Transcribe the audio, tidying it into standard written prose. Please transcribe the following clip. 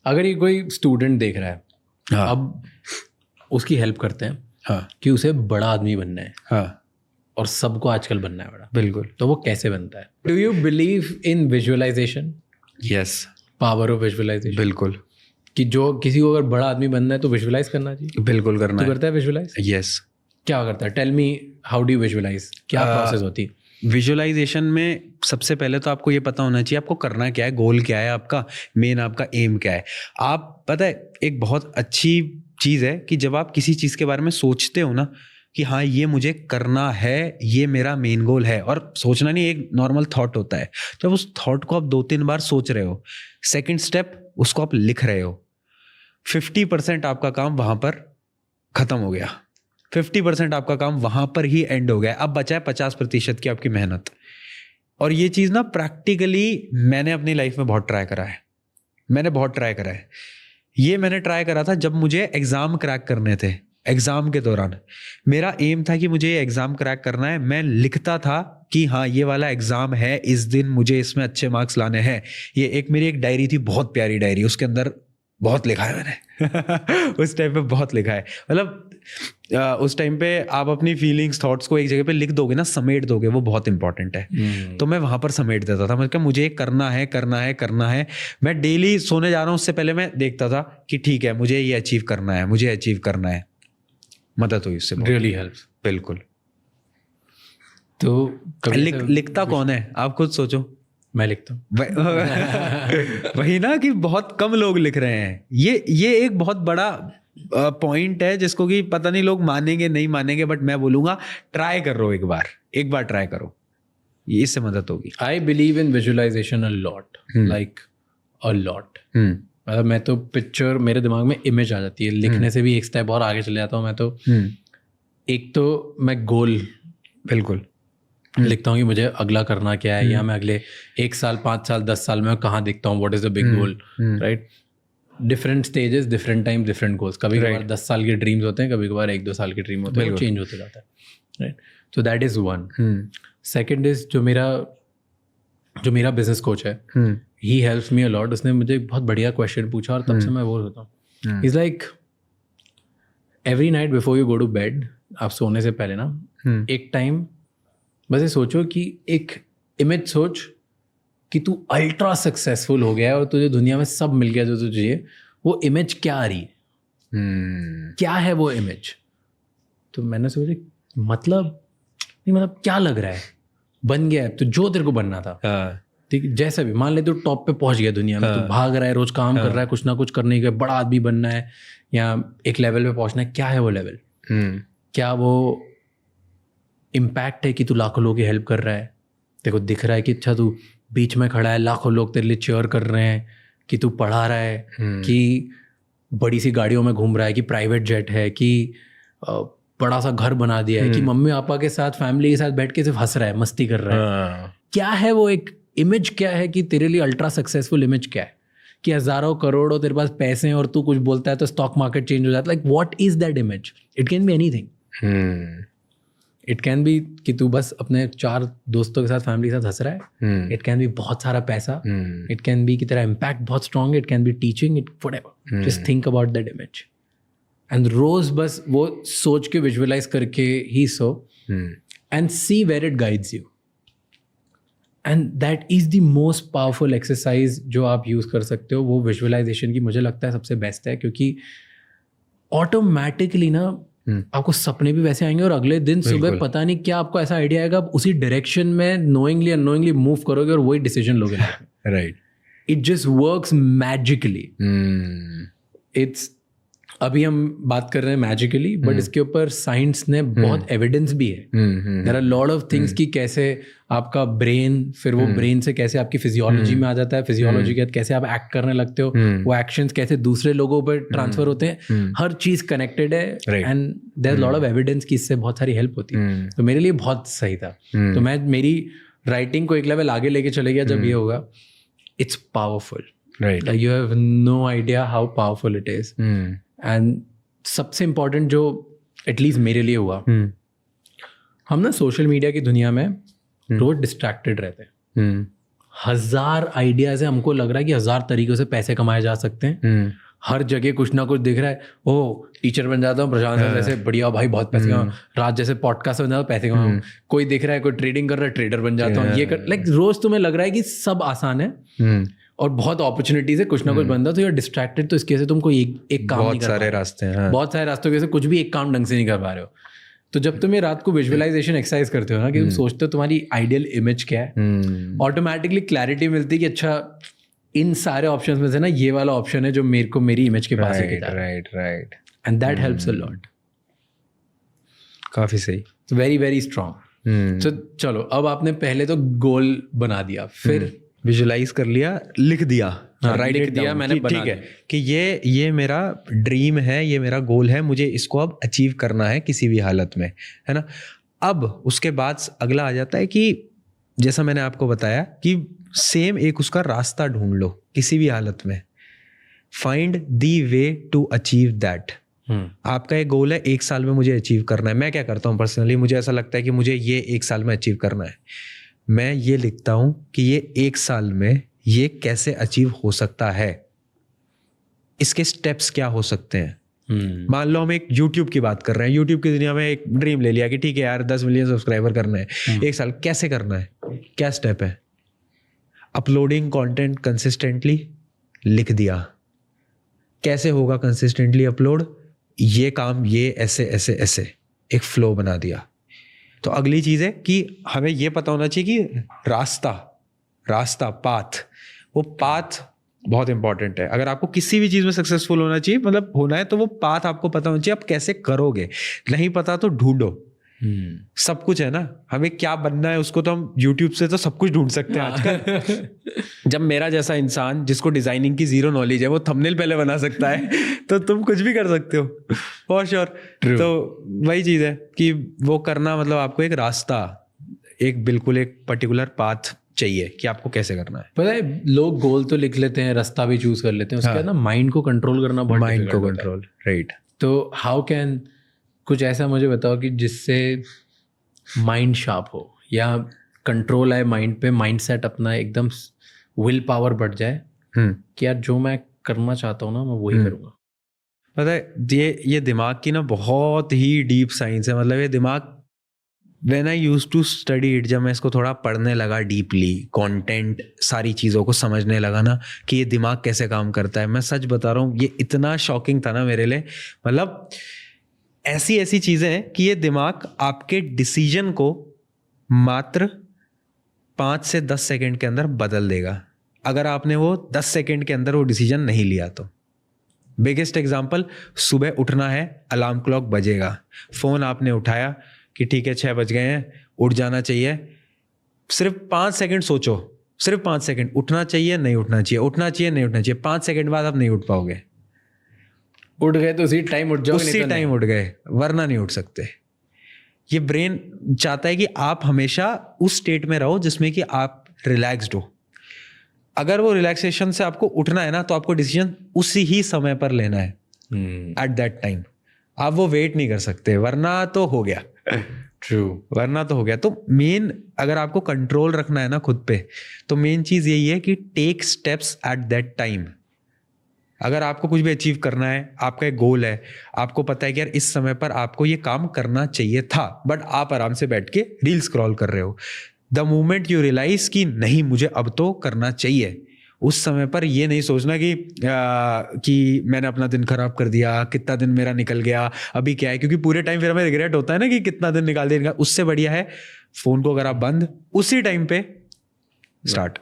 अगर ये कोई स्टूडेंट देख रहा है, हाँ, अब उसकी हेल्प करते हैं हाँ, कि उसे बड़ा आदमी बनना है, हाँ, और सबको आजकल बनना है बड़ा, बिल्कुल, तो वो कैसे बनता है? Do you believe in visualisation, yes, power of visualisation? बिल्कुल, कि जो किसी को अगर बड़ा आदमी बनना है तो विजुअलाइज करना चाहिए। बिल्कुल करना तू है, करता है विजुअलाइज? यस। क्या करता है? Tell me, how do you visualise? क्या प्रोसेस होती है? विजुअलाइजेशन में सबसे पहले तो आपको ये पता होना चाहिए आपको करना क्या है, गोल क्या है आपका, मेन आपका एम क्या है। आप पता है एक बहुत अच्छी चीज़ है कि जब आप किसी चीज़ के बारे में सोचते हो ना कि हाँ ये मुझे करना है, ये मेरा मेन गोल है, और सोचना नहीं एक नॉर्मल थॉट होता है, जब उस थॉट को आप 2-3 बार सोच रहे हो, सेकंड स्टेप उसको आप लिख रहे हो, 50% आपका काम वहाँ पर खत्म हो गया, 50% आपका काम वहां पर ही एंड हो गया। अब बचा है 50% की आपकी मेहनत। और ये चीज ना प्रैक्टिकली मैंने अपनी लाइफ में बहुत ट्राई करा है, मैंने बहुत ट्राई करा है। ये मैंने ट्राई करा था जब मुझे एग्जाम क्रैक करने थे। एग्जाम के दौरान मेरा एम था कि मुझे ये एग्जाम क्रैक करना है। मैं लिखता था कि हाँ ये वाला एग्जाम है, इस दिन मुझे इसमें अच्छे मार्क्स लाने हैं। ये एक मेरी एक डायरी थी, बहुत प्यारी डायरी, उसके अंदर बहुत लिखा है मैंने उस टाइम पे बहुत लिखा है। मतलब उस टाइम पे आप अपनी फीलिंग्स थॉट्स को एक जगह पे लिख दोगे ना, समेट दोगे, वो बहुत इंपॉर्टेंट है। तो मैं वहां पर समेट देता था, मतलब मुझे करना है करना है करना है। मैं डेली सोने जा रहा हूँ उससे पहले मैं देखता था कि ठीक है मुझे ये अचीव करना है, मुझे अचीव करना है। मदद हुई इससे, रियली हेल्प्स। बिल्कुल। तो लिखता कौन है आप खुद सोचो। मैं लिखता हूँ। वही ना कि बहुत कम लोग लिख रहे हैं। ये एक बहुत बड़ा पॉइंट है जिसको कि पता नहीं लोग मानेंगे नहीं मानेंगे, बट मैं बोलूंगा ट्राई करो, एक बार ट्राई करो, ये इससे मदद होगी। I believe in visualisation a lot, like a lot. मतलब मैं तो पिक्चर, मेरे दिमाग में इमेज आ जाती है, लिखने से भी एक स्टेप और आगे चले जाता हूँ मैं तो। एक तो मैं गोल बिल्कुल लिखता हूँ कि मुझे अगला करना क्या है, या मैं अगले 1 साल 5 साल 10 साल में कहाँ दिखता हूँ, what is the big goal, right? Different stages, different time, different goals. कभी कभार 10 साल के ड्रीम्स होते हैं, कभी कभार 1-2 साल के ड्रीम होते हैं, वो चेंज होते जाता है, right? So that is one. Second is जो मेरा बिजनेस कोच है, he helps me a lot. उसने मुझे बहुत बढ़िया क्वेश्चन पूछा और तब से मैं बोल होता हूँ, is like every night before you go to bed, आप सोने से पहले ना एक टाइम बस ये सोचो कि एक इमेज सोच कि तू अल्ट्रा सक्सेसफुल हो गया है और तुझे दुनिया में सब मिल गया जो तुझे चाहिए। वो इमेज क्या आ रही है, क्या है वो इमेज? तो मैंने सोचा मतलब क्या लग रहा है, बन गया है तो जो तेरे को बनना था, ठीक है? जैसा भी मान ले तू टॉप पे पहुंच गया दुनिया में, तू भाग रहा है, रोज काम कर रहा है, कुछ ना कुछ करने के, बड़ा आदमी बनना है या एक लेवल पे पहुंचना है। क्या है वो लेवल? क्या वो इम्पैक्ट है कि तू लाखों लोगों की हेल्प कर रहा है, तेरे को दिख रहा है कि अच्छा तू बीच में खड़ा है, लाखों लोग तेरे लिए चीयर कर रहे हैं, कि तू पढ़ा रहा है, कि बड़ी सी गाड़ियों में घूम रहा है, कि प्राइवेट जेट है, कि बड़ा सा घर बना दिया है, कि मम्मी पापा के साथ फैमिली के साथ बैठ के सिर्फ हंस रहा है, मस्ती कर रहा है। क्या है वो एक इमेज? क्या है कि तेरे लिए अल्ट्रा सक्सेसफुल इमेज क्या है? कि हजारों करोड़ों तेरे पास पैसे हैं और तू कुछ बोलता है तो स्टॉक मार्केट चेंज हो जाता है। Like what is that image? It can be anything. It can B कि तू बस अपने 4 दोस्तों के साथ, फैमिली के साथ हंस रहा है। इट कैन बी बहुत सारा पैसा। इट कैन बी कि तेरा इम्पैक्ट बहुत स्ट्रॉन्ग है। It can be teaching, it whatever. Just think about that image and रोज बस वो सोच के विजुअलाइज करके ही सो and see where it guides you. And that is the most powerful exercise जो आप यूज कर सकते हो। वो विजुअलाइजेशन की मुझे लगता है सबसे बेस्ट है, क्योंकि ऑटोमेटिकली ना आपको सपने भी वैसे आएंगे और अगले दिन सुबह पता नहीं क्या आपको ऐसा आइडिया आएगा, आप उसी डायरेक्शन में नोइंगली अननोइंगली मूव करोगे और वही डिसीजन लोगे। Right, it just works magically. It's अभी हम बात कर रहे हैं मैजिकली, बट इसके ऊपर साइंस ने बहुत एविडेंस भी है। There are lot of things कि कैसे आपका ब्रेन, फिर वो ब्रेन से कैसे आपकी फिजियोलॉजी में आ जाता है, फिजियोलॉजी के बाद कैसे आप एक्ट करने लगते हो, वो एक्शंस कैसे दूसरे लोगों पर ट्रांसफर होते हैं, हर चीज कनेक्टेड है। And there lot of evidence कि इससे बहुत सारी हेल्प होती है। तो मेरे लिए बहुत सही था। तो मैं मेरी राइटिंग को एक लेवल आगे लेके चले गया जब ये होगा। It's powerful, right, you have no idea how powerful it is. And सबसे इम्पोर्टेंट जो एटलीस्ट मेरे लिए हुआ, हम ना सोशल मीडिया की दुनिया में रोज डिस्ट्रैक्टेड रहते हैं। 1000 आइडियाज है, हमको लग रहा है कि 1000 तरीकों से पैसे कमाए जा सकते हैं। हर जगह कुछ ना कुछ दिख रहा है, ओ टीचर बन जाता हूँ, प्रशांत जैसे बढ़िया भाई बहुत पैसे कमाऊँ, राज जैसे पॉडकास्ट बन जाता हूँ पैसे कमाऊँ, कोई दिख रहा है कोई ट्रेडिंग कर रहा है ट्रेडर बन जाता हूँ, ये कर, लाइक रोज तुम्हें लग रहा है कि सब आसान है और बहुत अपॉर्चुनिटीज है, कुछ ना कुछ बन रहा, तो यू आर डिस्ट्रैक्टेड, तो इसके से तुमको एक काम नहीं कर सारे रास्ते हैं, बहुत सारे रास्तों की वजह से कुछ भी एक काम ढंग से नहीं कर पा रहे हो। तो जब तुम ये रात को विजुअलाइजेशन एक्सरसाइज करते हो ना, कि तुम सोचते हो तुम्हारी आइडियल इमेज क्या है, ऑटोमेटिकली क्लैरिटी मिलती है कि अच्छा इन सारे ऑप्शंस में से ना ये वाला ऑप्शन है जो मेरे को मेरी इमेज के पास है। Right and that helps a lot. काफी सही, वेरी वेरी स्ट्रांग। तो चलो, अब आपने पहले तो गोल बना दिया, फिर विजुलाइज कर लिया, लिख दिया, लिख दिया मैंने, ठीक है कि ये मेरा ड्रीम है, ये मेरा गोल है, मुझे इसको अब अचीव करना है किसी भी हालत में, है ना। अब उसके बाद अगला आ जाता है कि जैसा मैंने आपको बताया कि सेम एक उसका रास्ता ढूंढ लो किसी भी हालत में, find the way to achieve that. आपका एक गोल है 1 साल में मुझे अचीव करना है। मैं क्या करता हूँ पर्सनली, मुझे ऐसा लगता है कि मुझे ये 1 साल में अचीव करना है। मैं ये लिखता हूँ कि ये 1 साल में ये कैसे अचीव हो सकता है, इसके स्टेप्स क्या हो सकते हैं। मान लो हम एक YouTube की बात कर रहे हैं, YouTube की दुनिया में एक ड्रीम ले लिया कि ठीक है यार 10 मिलियन सब्सक्राइबर करना है 1 साल, कैसे करना है, क्या स्टेप है। अपलोडिंग कंटेंट कंसिस्टेंटली, लिख दिया कैसे होगा कंसिस्टेंटली अपलोड, ये काम ये ऐसे ऐसे ऐसे एक फ्लो बना दिया। तो अगली चीज़ है कि हमें ये पता होना चाहिए कि रास्ता पाथ, वो पाथ बहुत इंपॉर्टेंट है। अगर आपको किसी भी चीज़ में सक्सेसफुल होना चाहिए, मतलब होना है, तो वो पाथ आपको पता होना चाहिए। आप कैसे करोगे, नहीं पता तो ढूंढो। सब कुछ है ना, हमें क्या बनना है उसको तो हम YouTube से तो सब कुछ ढूंढ सकते हैं आजकल। जब मेरा जैसा इंसान जिसको डिजाइनिंग की 0 नॉलेज है वो थंबनेल पहले बना सकता है तो तुम कुछ भी कर सकते हो फॉर श्योर। तो वही चीज़ है कि वो करना, मतलब आपको एक रास्ता, एक बिल्कुल एक पर्टिकुलर पाथ चाहिए कि आपको कैसे करना है। पता है, लोग गोल तो लिख लेते हैं, रास्ता भी चूज कर लेते हैं, उसके बाद ना माइंड को कंट्रोल करना बहुत माइंड को कंट्रोल, राइट। तो हाउ कैन, कुछ ऐसा मुझे बताओ कि जिससे माइंड शार्प हो या कंट्रोल आए माइंड पे, माइंड सेट अपना एकदम विल पावर बढ़ जाए कि यार जो मैं करना चाहता हूँ ना मैं वही करूँगा। पता है ये दिमाग की ना बहुत ही डीप साइंस है। मतलब ये दिमाग, when I used to study it, जब मैं इसको थोड़ा पढ़ने लगा डीपली, कंटेंट सारी चीज़ों को समझने लगा ना कि ये दिमाग कैसे काम करता है, मैं सच बता रहा हूँ ये इतना शॉकिंग था ना मेरे लिए। मतलब ऐसी चीज़ें हैं कि ये दिमाग आपके डिसीजन को मात्र 5 से 10 सेकंड के अंदर बदल देगा, अगर आपने वो 10 सेकंड के अंदर वो डिसीजन नहीं लिया तो। बिगेस्ट एग्जांपल, सुबह उठना है, अलार्म क्लॉक बजेगा, फ़ोन आपने उठाया कि ठीक है 6 बज गए हैं, उठ जाना चाहिए। सिर्फ 5 सेकंड सोचो, सिर्फ 5 सेकंड, उठना चाहिए नहीं उठना चाहिए, उठना चाहिए नहीं उठना चाहिए। 5 सेकंड बाद आप नहीं उठ पाओगे। उठ गए तो उसी टाइम उठ जाओगे, उसी टाइम उठ गए, वरना नहीं उठ सकते। ये ब्रेन चाहता है कि आप हमेशा उस स्टेट में रहो जिसमें कि आप रिलैक्स्ड हो। अगर वो रिलैक्सेशन से आपको उठना है ना, तो आपको डिसीजन उसी ही समय पर लेना है, एट दैट टाइम। आप वो वेट नहीं कर सकते, वरना तो हो गया। ट्रू, वरना तो हो गया। तो मेन, अगर आपको कंट्रोल रखना है ना खुद पे, तो मेन चीज यही है कि take steps at that time. अगर आपको कुछ भी अचीव करना है, आपका एक गोल है, आपको पता है कि यार इस समय पर आपको ये काम करना चाहिए था, बट आप आराम से बैठ के रील स्क्रॉल कर रहे हो। द मोमेंट यू रियलाइज कि नहीं मुझे अब तो करना चाहिए, उस समय पर ये नहीं सोचना कि मैंने अपना दिन खराब कर दिया, कितना दिन मेरा निकल गया, अभी क्या है, क्योंकि पूरे टाइम फिर हमें रिग्रेट होता है ना कि कितना दिन निकाल दिया। उससे बढ़िया है फोन को अगर आप बंद, उसी टाइम पे स्टार्ट।